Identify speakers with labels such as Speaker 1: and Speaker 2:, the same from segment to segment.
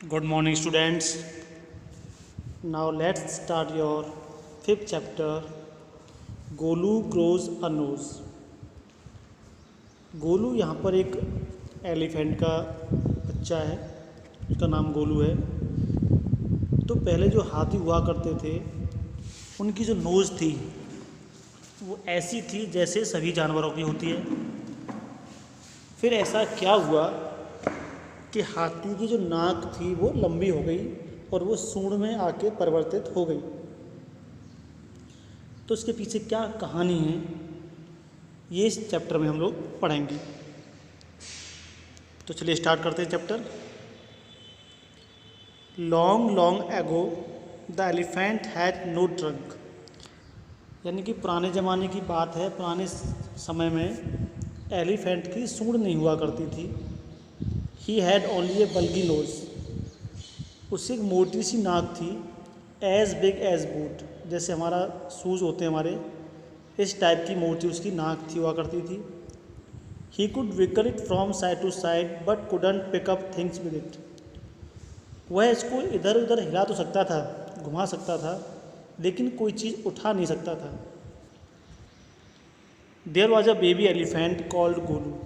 Speaker 1: Good morning, students. Now let's start your fifth chapter. Golu grows a nose. Golu यहाँ पर एक elephant का बच्चा है, उसका नाम गोलू है। तो पहले जो हाथी हुआ करते थे, उनकी जो नोज़ थी वो ऐसी थी जैसे सभी जानवरों की होती है। फिर ऐसा क्या हुआ कि हाथी की जो नाक थी वो लंबी हो गई और वो सूंड में आके परिवर्तित हो गई। तो इसके पीछे क्या कहानी है, ये इस चैप्टर में हम लोग पढ़ेंगे। तो चलिए स्टार्ट करते हैं chapter. Long long ago the elephant had no trunk. यानी कि पुराने ज़माने की बात है, पुराने समय में एलिफेंट की सूंड नहीं हुआ करती थी। He had only a bulgy nose. उसकी एक मोटी सी नाक थी, एज बिग एज बूट, जैसे हमारा शूज़ होते हैं हमारे, इस टाइप की मोटी उसकी नाक थी हुआ करती थी। He could wiggle it from side to side but couldn't pick up things with it. वह इसको इधर उधर हिला तो सकता था, घुमा सकता था, लेकिन कोई चीज़ उठा नहीं सकता था। There was a baby elephant called Golu.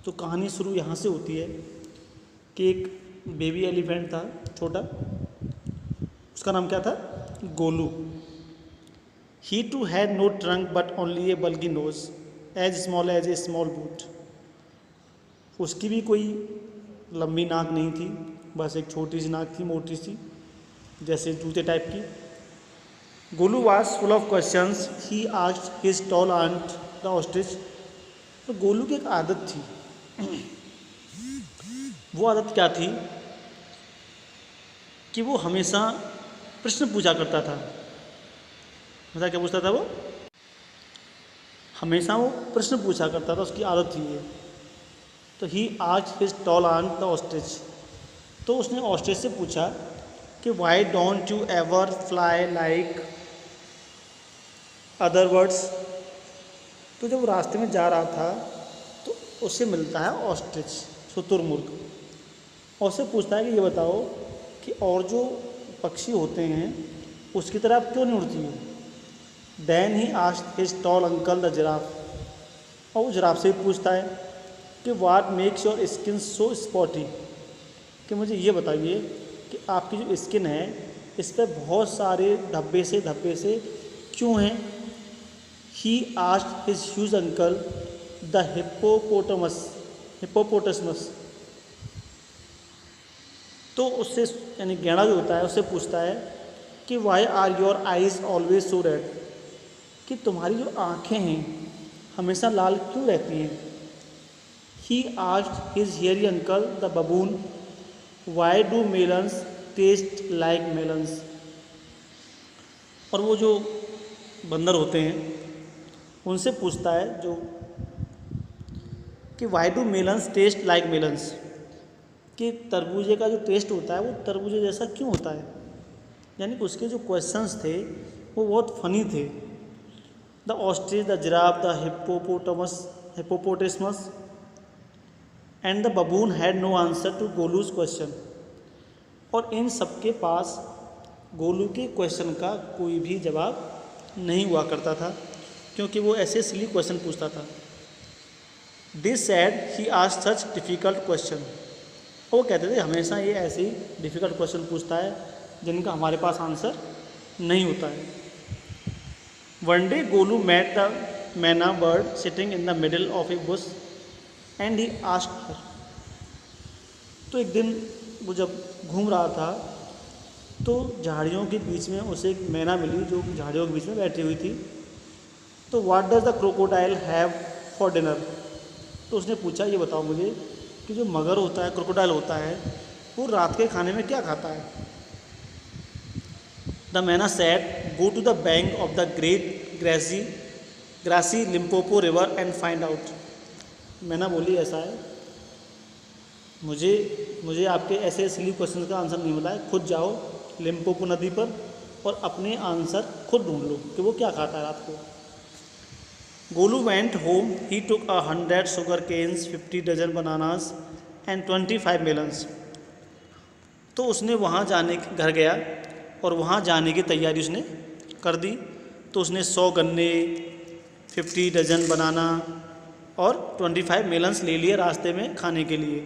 Speaker 1: तो कहानी शुरू यहाँ से होती है कि एक बेबी एलिफेंट था छोटा, उसका नाम क्या था? Golu. He too had no trunk but only a bulgy nose as small as a small boot. उसकी भी कोई लंबी नाक नहीं थी, बस एक छोटी सी नाक थी, मोटी सी, जैसे जूते टाइप की। Golu was full of questions. He asked his tall aunt the ostrich. तो गोलू की एक आदत थी। वो आदत क्या थी कि वो हमेशा प्रश्न पूछा करता था। मतलब क्या पूछता था वो? हमेशा वो प्रश्न पूछा करता था, उसकी आदत थी ये। तो ही आज his tall aunt the ostrich. तो उसने ऑस्ट्रिच से पूछा कि why don't you ever fly like other birds. तो जब वो रास्ते में जा रहा था तो उससे मिलता है ऑस्ट्रिच, शुतुरमुर्ग, और उससे पूछता है कि ये बताओ कि और जो पक्षी होते हैं उसकी तरह आप क्यों नहीं उड़ती हो। Then he asked his tall uncle the giraffe. और वो जिराफ से भी पूछता है कि what makes your skin so spotty. कि मुझे ये बताइए कि आपकी जो स्किन है इस पर बहुत सारे धब्बे से क्यों हैं। He asked his huge uncle the hippopotamus. तो उससे यानी गैंडा जो होता है उससे पूछता है कि why are your eyes always so red. कि तुम्हारी जो आँखें हैं हमेशा लाल क्यों रहती हैं। He asked his hairy uncle the baboon why do melons taste like melons. और वो जो बंदर होते हैं उनसे पूछता है जो कि Y do melons taste like melons. कि तरबूजे का जो टेस्ट होता है वो तरबूजे जैसा क्यों होता है। यानी कि उसके जो क्वेश्चंस थे वो बहुत फनी थे। The ostrich, the giraffe, the hippopotamus and the baboon had no answer to Golu's question. और इन सबके पास गोलू के क्वेश्चन का कोई भी जवाब नहीं हुआ करता था, क्योंकि वो ऐसे सिली क्वेश्चन पूछता था। This sad he asked such difficult question. वो कहते थे हमेशा ये ऐसे ही डिफ़िकल्ट क्वेश्चन पूछता है जिनका हमारे पास आंसर नहीं होता है। One day Golu met the myna bird sitting in the middle of a bush and he asked her. तो एक दिन वो जब घूम रहा था तो झाड़ियों के बीच में उसे एक मैना मिली जो झाड़ियों के बीच में बैठी हुई थी। तो what does the crocodile have for dinner. तो उसने पूछा ये बताओ मुझे कि जो मगर होता है, क्रोकोडाइल होता है, वो रात के खाने में क्या खाता है। The myna said go to the bank of the great grassy Limpopo river and find out. मैना बोली ऐसा है, मुझे आपके ऐसे सिली क्वेश्चन का आंसर नहीं मिला है, खुद जाओ लिम्पोपो नदी पर और अपने आंसर खुद ढूंढ लो कि वो क्या खाता है रात को। Golu went home. He took 100 sugar canes, 50 dozen bananas and 25 melons। तो उसने वहाँ जाने घर गया और वहाँ जाने की तैयारी उसने कर दी। तो उसने 100 गन्ने, 50 डजन बनाना और 25 मेलन्स ले लिए रास्ते में खाने के लिए।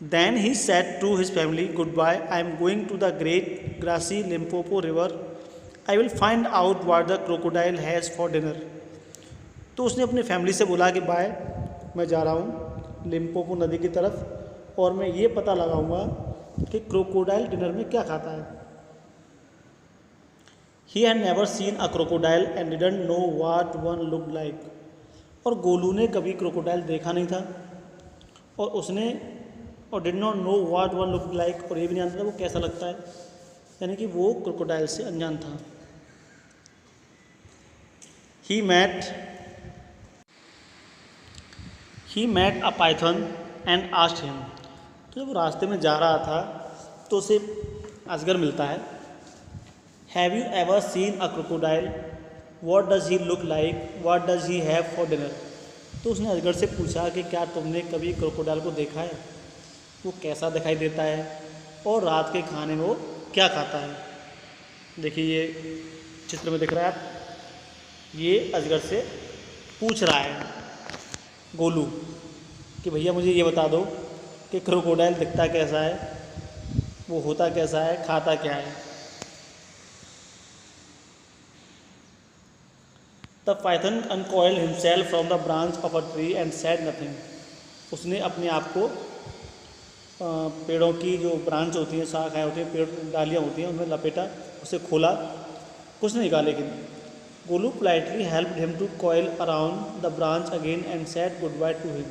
Speaker 1: Then he said to his family, "Goodbye. I am going to the great grassy Limpopo river. I will find out what the crocodile has for dinner." तो उसने अपनी फैमिली से बोला कि बाय, मैं जा रहा हूँ लिम्पोपो नदी की तरफ और मैं ये पता लगाऊंगा कि क्रोकोडाइल डिनर में क्या खाता है। He had never seen a crocodile and didn't know what one looked like. और गोलू ने कभी क्रोकोडाइल देखा नहीं था और उसने और did not know what one look like, और ये भी नहीं जानता था वो कैसा लगता है, यानी कि वो क्रोकोडाइल से अनजान था। He met a python and asked him. तो जब वो रास्ते में जा रहा था तो उसे अजगर मिलता है। Have you ever seen a crocodile, what does he look like, what does he have for dinner. तो उसने अजगर से पूछा कि क्या तुमने कभी क्रोकोडाइल को देखा है, वो कैसा दिखाई देता है और रात के खाने में वो क्या खाता है। देखिए ये चित्र में दिख रहा है आप, ये अजगर से पूछ रहा है गोलू कि भैया मुझे ये बता दो कि क्रोकोडाइल दिखता कैसा है, वो होता कैसा है, खाता क्या है। The Python uncoiled himself from the branch of a tree and said nothing. उसने अपने आप को पेड़ों की जो ब्रांच होती हैं, शाखाएँ होती हैं, पेड़ डालियाँ होती हैं, उनमें लपेटा, उसे खोला, कुछ नहीं कहा। लेकिन Golu politely helped him to coil around the branch again and said goodbye to him.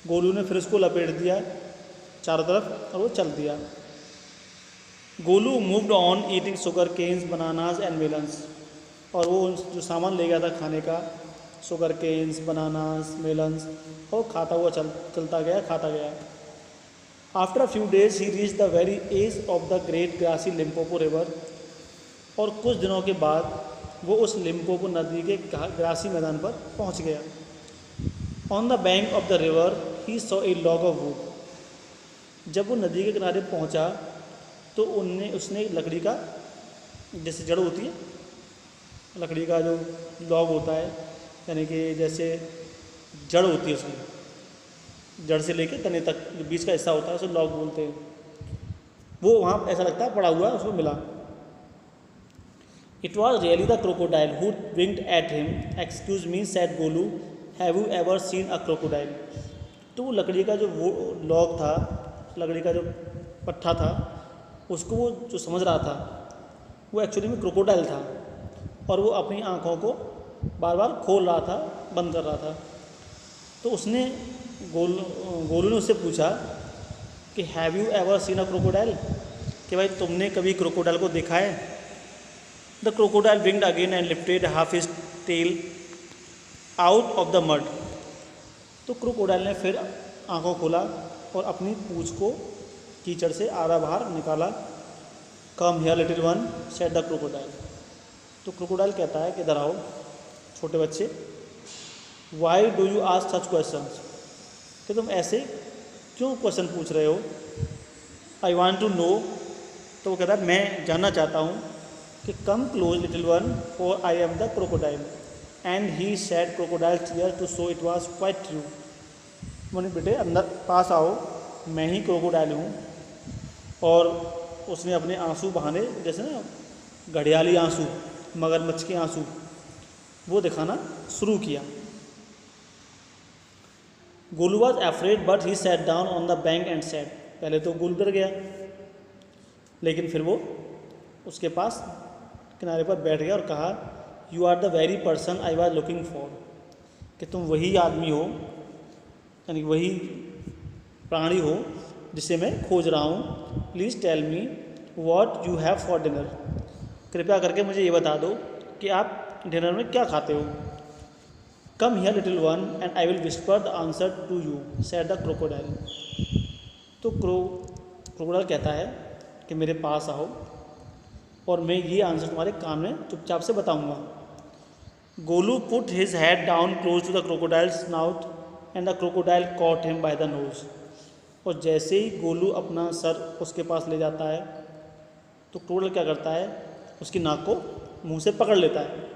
Speaker 1: Golu ने फिर उसको लपेट दिया चारों तरफ और वो चल दिया। Golu moved on eating sugar canes, bananas and melons. और वो जो सामान ले गया था खाने का, शुगर केन्स, बनानास, मेलन्स, और खाता हुआ चलता गया, खाता गया। After a few days he reach the very edge of the great grassy Limpopo river. और कुछ दिनों के बाद वो उस लिम्पोपो नदी के ग्रासी मैदान पर पहुंच गया। On the bank of the river he saw a log of would. जब वो नदी के किनारे पहुंचा तो उसने लकड़ी का, जैसे जड़ होती है, लकड़ी का जो लॉग होता है, यानी कि जैसे जड़ होती है, उसकी जड़ से लेकर तने तक जो बीच का हिस्सा होता है उसे लॉग बोलते हैं, वो वहाँ ऐसा लगता है पड़ा हुआ उसको मिला। It was really the crocodile who winked at him. Excuse me said Golu, have you ever seen a crocodile. तो वो लकड़ी का जो वो लॉग था, लकड़ी का जो पट्ठा था, उसको वो जो समझ रहा था वो एक्चुअली में क्रोकोडाइल था, और वो अपनी आँखों को बार बार खोल रहा था, बंद कर रहा था। तो उसने गोलू ने उससे पूछा कि have you ever seen a crocodile, कि भाई तुमने कभी क्रोकोडाइल को देखा है। The crocodile winked again and lifted half his tail out of the mud. तो क्रोकोडाइल ने फिर आँखों खोला और अपनी पूँछ को कीचड़ से आधा बाहर निकाला। Come here little one said the crocodile. तो क्रोकोडाइल कहता है कि इधर आओ छोटे बच्चे, why do you ask such questions, कि तुम ऐसे क्यों क्वेश्चन पूछ रहे हो। I want to know. तो वो कहता है मैं जानना चाहता हूँ कि come close little one for I am the crocodile. And he said crocodile tear to so it was quite true. मैंने बेटे अंदर पास आओ, मैं ही क्रोकोडाइल हूँ। और उसने अपने आंसू बहाने, जैसे ना घड़ियाली आंसू, मगरमच्छ के आंसू, वो दिखाना शुरू किया। Golu was afraid but he sat down on the bank and said. पहले तो गोलू डर गया, लेकिन फिर वो उसके पास किनारे पर बैठ गया और कहा, you are the very person I was looking for, कि तुम वही आदमी हो, यानी वही प्राणी हो जिसे मैं खोज रहा हूँ। Please tell me what you have for dinner. कृपया करके मुझे ये बता दो कि आप डिनर में क्या खाते हो। Come here little one and I will whisper the answer to you said the crocodile. तो क्रोकोडाइल कहता है कि मेरे पास आओ और मैं ये आंसर तुम्हारे कान में चुपचाप से बताऊंगा। Golu put his head down close to the crocodile's snout and the crocodile caught him by the nose. और जैसे ही गोलू अपना सर उसके पास ले जाता है तो क्रोकोडाइल क्या करता है, उसकी नाक को मुंह से पकड़ लेता है।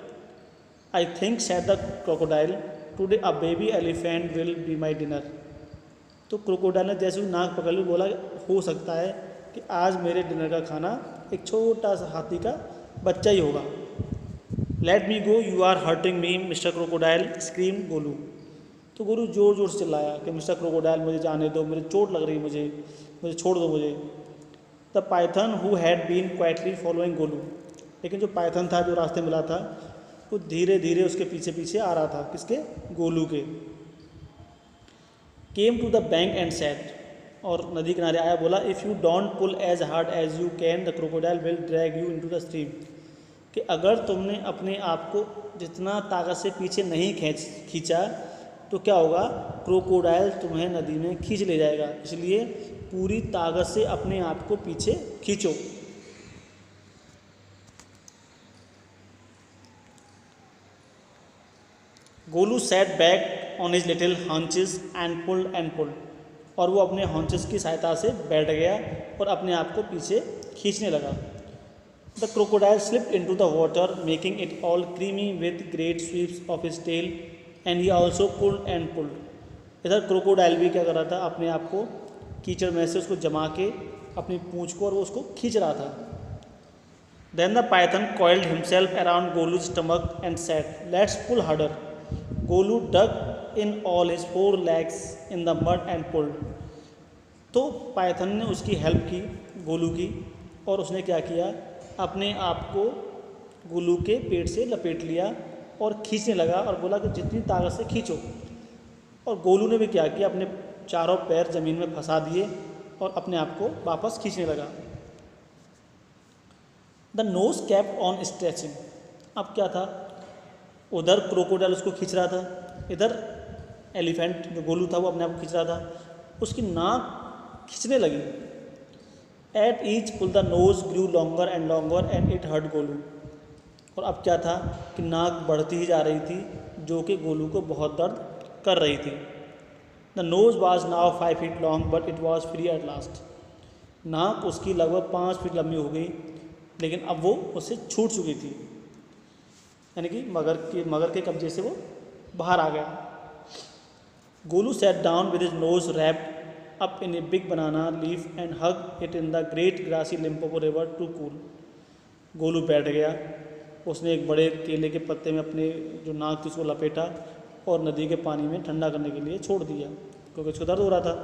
Speaker 1: I think said the crocodile today a baby elephant will be my dinner. तो क्रोकोडाइल ने जैसे ही नाक पकड़ ली बोला हो सकता है कि आज मेरे डिनर का खाना एक छोटा सा हाथी का बच्चा ही होगा। Let me go, you are hurting me mister crocodile, scream Golu. तो गोलू ज़ोर ज़ोर से चिल्लाया कि मिस्टर क्रोकोडाइल मुझे जाने दो, मुझे चोट लग रही है, मुझे छोड़ दो मुझे। The python who had been quietly following Golu, लेकिन जो पाइथन था जो रास्ते मिला था वो धीरे धीरे उसके पीछे पीछे आ रहा था, किसके, गोलू के। Came to the bank and said, और नदी किनारे आया, बोला if you don't pull as hard as you can the crocodile will drag you into the stream. कि अगर तुमने अपने आप को जितना ताकत से पीछे नहीं खींचा तो क्या होगा, क्रोकोडाइल तुम्हें नदी में खींच ले जाएगा, इसलिए पूरी ताकत से अपने आप को पीछे खींचो। Golu sat back on his little haunches and pulled, और वो अपने हॉन्चेस की सहायता से बैठ गया और अपने आप को पीछे खींचने लगा। The crocodile slipped into the water making it all creamy with great sweeps of his tail and he also pulled. इधर क्रोकोडाइल भी क्या कर रहा था, अपने आप को कीचड़ में से उसको जमा के अपनी पूंछ को और वो उसको खींच रहा था। Then the python coiled himself around Golu's stomach and said let's pull harder. Golu dug in all his 4 legs in the mud and pulled. तो पाइथन ने उसकी हेल्प की, गोलू की, और उसने क्या किया, अपने आप को गोलू के पेट से लपेट लिया और खींचने लगा और बोला कि जितनी ताकत से खींचो। और गोलू ने भी क्या किया, अपने चारों पैर ज़मीन में फंसा दिए और अपने आप को वापस खींचने लगा। The nose kept on stretching. अब क्या था, उधर क्रोकोडाइल उसको खींच रहा था, इधर एलिफेंट जो गोलू था वो अपने आप को खींच रहा था, उसकी नाक खींचने लगी। At each pull the nose grew longer and it hurt Golu. और अब क्या था कि नाक बढ़ती ही जा रही थी, जो कि गोलू को बहुत दर्द कर रही थी। The nose was now 5 feet long but it was free at last. नाक उसकी लगभग 5 फीट लंबी हो गई, लेकिन अब वो उससे छूट चुकी थी, यानी कि मगर के कब्जे से वो बाहर आ गया। Golu sat down with his nose wrapped up in a big banana leaf and hug it in the great grassy Limpopo river to cool। Golu बैठ गया, उसने एक बड़े केले के पत्ते में अपने जो नाक थी उसको लपेटा और नदी के पानी में ठंडा करने के लिए छोड़ दिया, क्योंकि उसको दर्द हो रहा था।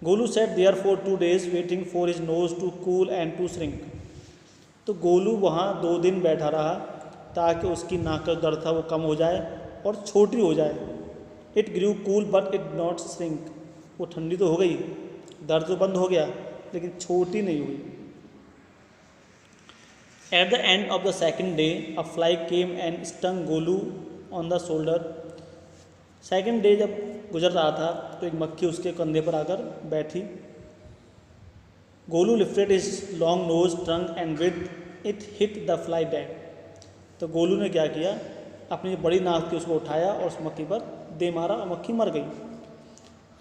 Speaker 1: Golu sat there for 2 days waiting for his nose to cool and to shrink। तो गोलू वहाँ 2 दिन बैठा रहा ताकि उसकी नाक का दर्द था वो कम हो जाए और छोटी हो जाए। It grew cool but it not shrink. वो ठंडी तो हो गई, दर्द तो बंद हो गया, लेकिन छोटी नहीं हुई। At the end of the second day a fly came and stung Golu on the shoulder. Second day जब गुजर रहा था तो एक मक्खी उसके कंधे पर आकर बैठी। Golu lifted his long nose trunk and with it hit the fly dead. तो गोलू ने क्या किया, अपनी बड़ी नाक थी उसको उठाया और उस मक्खी पर दे मारा और मक्खी मर गई।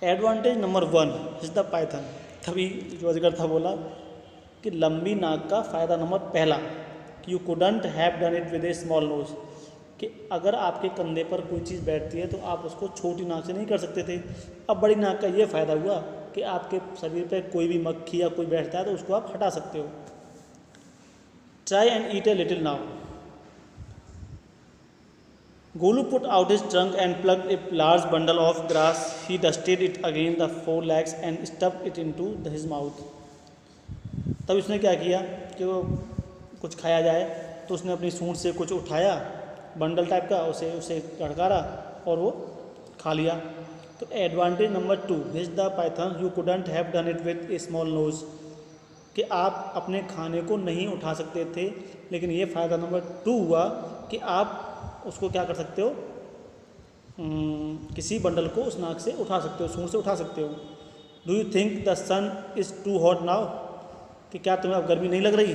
Speaker 1: Advantage number 1 is the Python. तभी जो अजगर था बोला कि लंबी नाक का फ़ायदा नंबर पहला, कि you couldn't have done it with a small nose. कि अगर आपके कंधे पर कोई चीज़ बैठती है तो आप उसको छोटी नाक से नहीं कर सकते थे। अब बड़ी नाक का ये फ़ायदा हुआ कि आपके शरीर पर कोई भी मक्खी या कोई बैठता है तो उसको आप हटा सकते हो। Try and eat a little now. Golu put out his trunk and plucked a large bundle of grass. He dusted it against the 4 legs and stuffed it into his mouth। तब उसने क्या किया कि वो कुछ खाया जाए, तो उसने अपनी सूंड से कुछ उठाया बंडल टाइप का, उसे लड़कारा और वो खा लिया। तो advantage number 2 is the python you couldn't have done it with a small nose. कि आप अपने खाने को नहीं उठा सकते थे, लेकिन ये फ़ायदा नंबर 2 हुआ कि आप उसको क्या कर सकते हो, किसी बंडल को उस नाक से उठा सकते हो, सूंड से उठा सकते हो। Do you think the sun is too hot now. कि क्या तुम्हें अब गर्मी नहीं लग रही।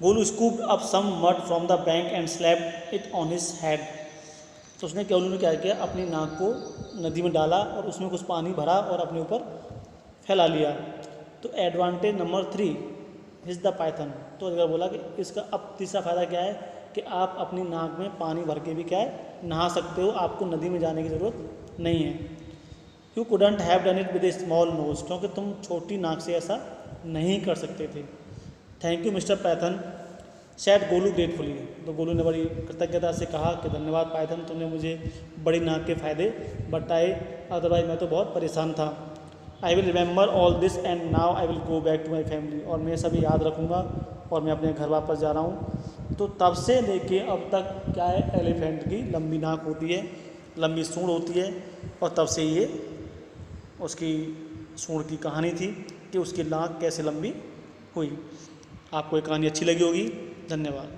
Speaker 1: Golu scooped up some mud from the bank and slapped it on his head. तो उसने गोलू ने क्या किया, अपनी नाक को नदी में डाला और उसमें कुछ पानी भरा और अपने ऊपर फैला लिया। तो advantage number 3 is the Python. तो अगर बोला कि इसका अब तीसरा फ़ायदा क्या है कि आप अपनी नाक में पानी भर के भी क्या है नहा सकते हो, आपको नदी में जाने की ज़रूरत नहीं है। You couldn't have done it with a small nose, क्योंकि तुम छोटी नाक से ऐसा नहीं कर सकते थे। Thank you mister Python, sad Golu gratefully. तो गोलू ने बड़ी कृतज्ञता से कहा कि धन्यवाद पाइथन, तुमने मुझे बड़ी नाक के फ़ायदे बताए, अदरवाइज मैं तो बहुत परेशान था। I will remember all this and now I will go back to my family. और मैं सभी याद रखूँगा और मैं अपने घर वापस जा रहा हूँ। तो तब से लेके अब तक क्या है, एलिफेंट की लंबी नाक होती है, लंबी सूंड होती है, और तब से ये उसकी सूंड की कहानी थी कि उसकी नाक कैसे लंबी हुई। आपको ये कहानी अच्छी लगी होगी। धन्यवाद।